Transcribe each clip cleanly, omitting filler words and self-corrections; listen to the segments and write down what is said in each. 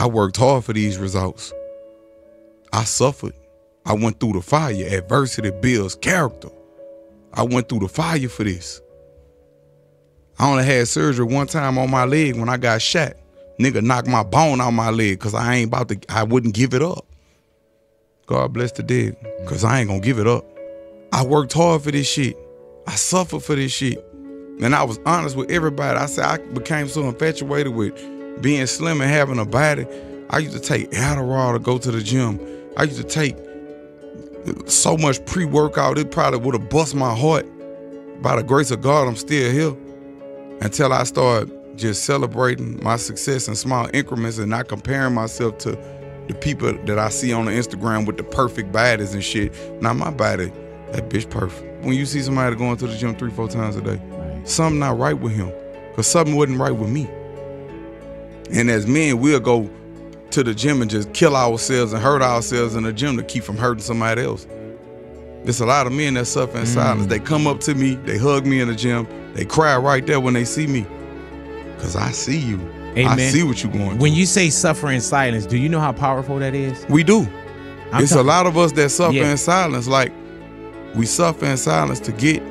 I worked hard for these results. I suffered. I went through the fire. Adversity builds character. I went through the fire for this. I only had surgery one time on my leg when I got shot. Nigga knocked my bone out my leg because I wouldn't give it up. God bless the dead, because I ain't gonna give it up. I worked hard for this shit. I suffered for this shit. And I was honest with everybody. I said I became so infatuated with being slim and having a body. I used to take Adderall to go to the gym. I used to take so much pre-workout, it probably would have bust my heart. By the grace of God, I'm still here. Until I started just celebrating my success in small increments and not comparing myself to the people that I see on the Instagram with the perfect bodies and shit. Now my body, that bitch perfect. When you see somebody going to the gym 3-4 times a day, something not right with him, because something wasn't right with me. And as men, we'll go to the gym and just kill ourselves and hurt ourselves in the gym to keep from hurting somebody else. There's a lot of men that suffer in silence. They come up to me, they hug me in the gym, they cry right there when they see me. Because I see you. Amen. I see what you're going through. When you say suffer in silence, do you know how powerful that is? We do. It's a lot of us that suffer in silence. Like, we suffer in silence to get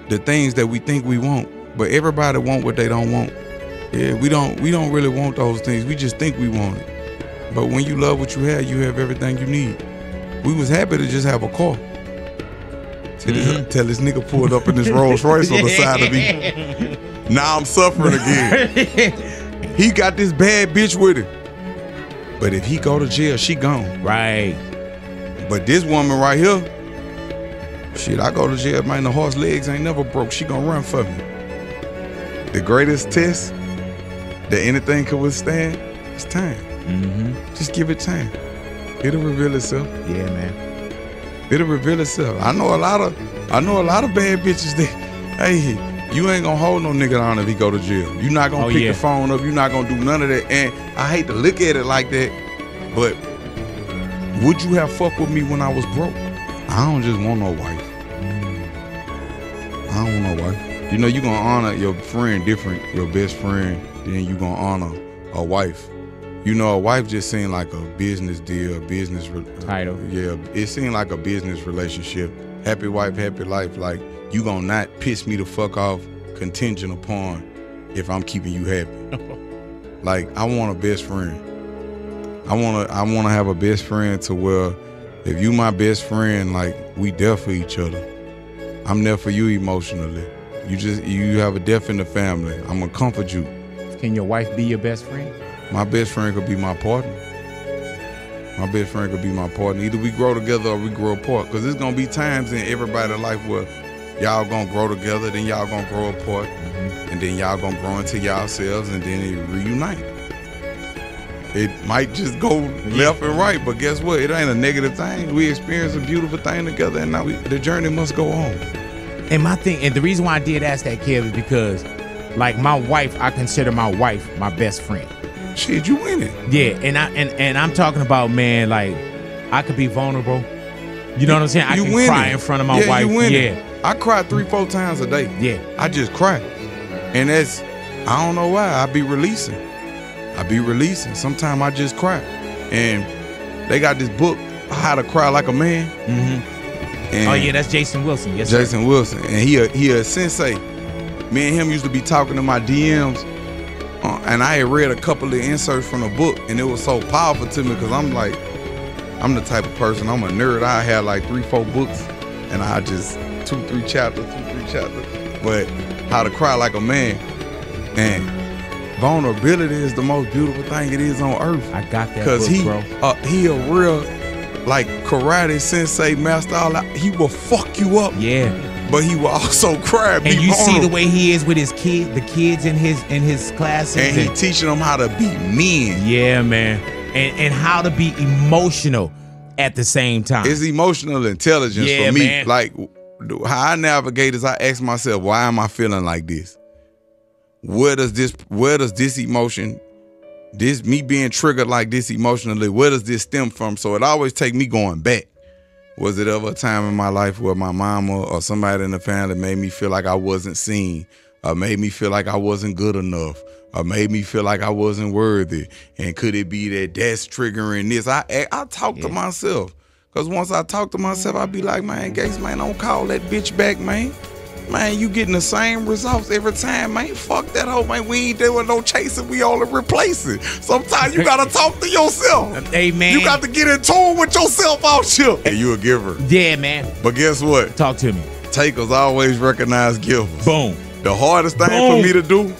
the things that we think we want. But everybody want what they don't want. Yeah, we don't really want those things. We just think we want it. But when you love what you have everything you need. We was happy to just have a car. Tell this nigga pulled up in this Rolls Royce on the side of me. Now I'm suffering again. He got this bad bitch with him. But if he go to jail, she gone. Right. But this woman right here, shit, I go to jail, man, the horse legs ain't never broke. She gonna run for me. The greatest test that anything can withstand is time. Just give it time. It'll reveal itself. Yeah, man. It'll reveal itself. I know a lot of bad bitches that, hey, you ain't gonna hold no nigga down if he go to jail. You not gonna pick the phone up. You not gonna do none of that. And I hate to look at it like that, but would you have fucked with me when I was broke? I don't just want no wife. I don't want no wife. You know, you gonna honor your friend different, your best friend, than you gonna honor a wife. You know, a wife just seemed like a business deal, a business title. Yeah, it seemed like a business relationship. Happy wife, happy life. Like, you gonna not piss me the fuck off contingent upon if I'm keeping you happy. Like, I want a best friend. I wanna have a best friend to where if you my best friend, like, we there for each other. I'm there for you emotionally. You have a death in the family. I'm gonna comfort you. Can your wife be your best friend? My best friend could be my partner. My best friend could be my partner. Either we grow together or we grow apart. Because there's going to be times in everybody's life where y'all going to grow together, then y'all going to grow apart, and then y'all going to grow into yourselves, and then it reunite. It might just go left and right, but guess what? It ain't a negative thing. We experience a beautiful thing together, and now the journey must go on. And my thing, and the reason why I did ask that, Kev, is because, like, my wife, I consider my wife my best friend. Shit, you winning. Yeah, and I'm talking about, man, like, I could be vulnerable. You know what I'm saying? I can cry in front of my wife. Yeah, I cry 3-4 times a day. Yeah, I just cry, and that's, I don't know why. I be releasing. Sometimes I just cry, and they got this book, How to Cry Like a Man. And oh yeah, that's Jason Wilson. Yes, Jason Wilson, and he a sensei. Me and him used to be talking in my DMs. And I had read a couple of inserts from the book, and it was so powerful to me because I'm like, I'm the type of person, I'm a nerd. I had like 3-4 books, and I just 2-3 chapters. But How to Cry Like a Man, and vulnerability is the most beautiful thing it is on earth. I got that book, bro. He a real, like, karate sensei master. He will fuck you up. Yeah. But he will also cry. And you see the way he is with his kids, the kids in his classes. And he teaching them how to be men. Yeah, man. And how to be emotional at the same time. It's emotional intelligence for me. Man. Like, how I navigate is I ask myself, why am I feeling like this? Where does this emotion, me being triggered like this emotionally, where does this stem from? So it always take me going back. Was it ever a time in my life where my mama or somebody in the family made me feel like I wasn't seen, or made me feel like I wasn't good enough, or made me feel like I wasn't worthy. And could it be that that's triggering this? I talk to myself. Because once I talk to myself, I be like, man, Gates, man, don't call that bitch back, man. Man, you getting the same results every time, man. Fuck that hoe, man. We ain't doing no chasing. We only replacing. Sometimes you got to talk to yourself. Hey, man. You got to get in tune with yourself out here. And you a giver. Yeah, man. But guess what? Talk to me. Takers always recognize givers. Boom. The hardest thing for me to do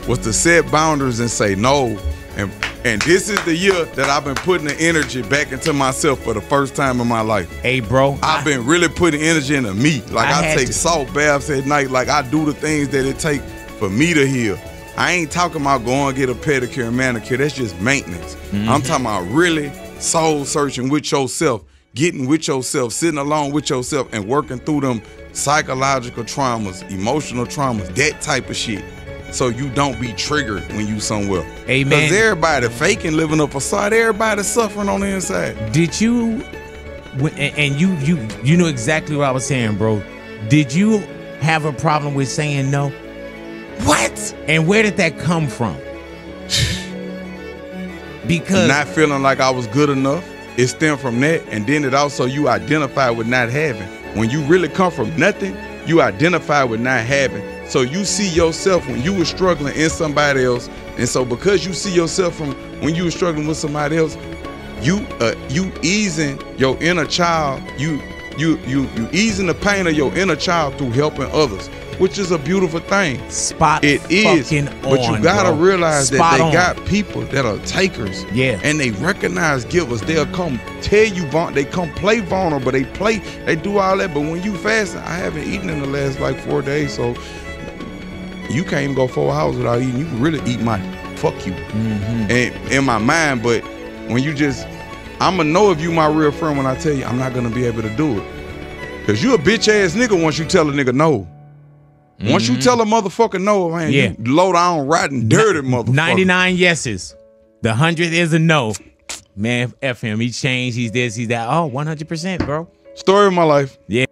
was to set boundaries and say no. And this is the year that I've been putting the energy back into myself for the first time in my life. Hey, bro. I've been really putting energy into me. Like I take salt baths at night. Like I do the things that it take for me to heal. I ain't talking about going get a pedicure and manicure. That's just maintenance. I'm talking about really soul searching with yourself, getting with yourself, sitting alone with yourself and working through them psychological traumas, emotional traumas, that type of shit. So you don't be triggered when you somewhere. Amen. Because everybody faking, living a facade, everybody suffering on the inside. Did you, and you know exactly what I was saying, bro. Did you have a problem with saying no? What? And where did that come from? Because not feeling like I was good enough, it stemmed from that. And then it also, you identify with not having. When you really come from nothing, you identify with not having. So you see yourself when you were struggling in somebody else. And so because you see yourself from when you were struggling with somebody else, you easing your inner child, you easing the pain of your inner child through helping others, which is a beautiful thing. It is, but you gotta realize that they got people that are takers. Yeah. And they recognize givers. They'll come tell you, they come play vulnerable, they do all that. But when you fasting, I haven't eaten in the last like 4 days, so you can't even go 4 hours without eating. You can really eat my fuck you. And in my mind, but when you just, I'ma know if you my real friend when I tell you I'm not gonna be able to do it. Cause you a bitch ass nigga once you tell a nigga no. Once you tell a motherfucker no, man, you low down, rotten, dirty motherfucker. 99 yeses. The 100th is a no. Man, F him. He changed. He's this, he's that. Oh, 100%, bro. Story of my life. Yeah.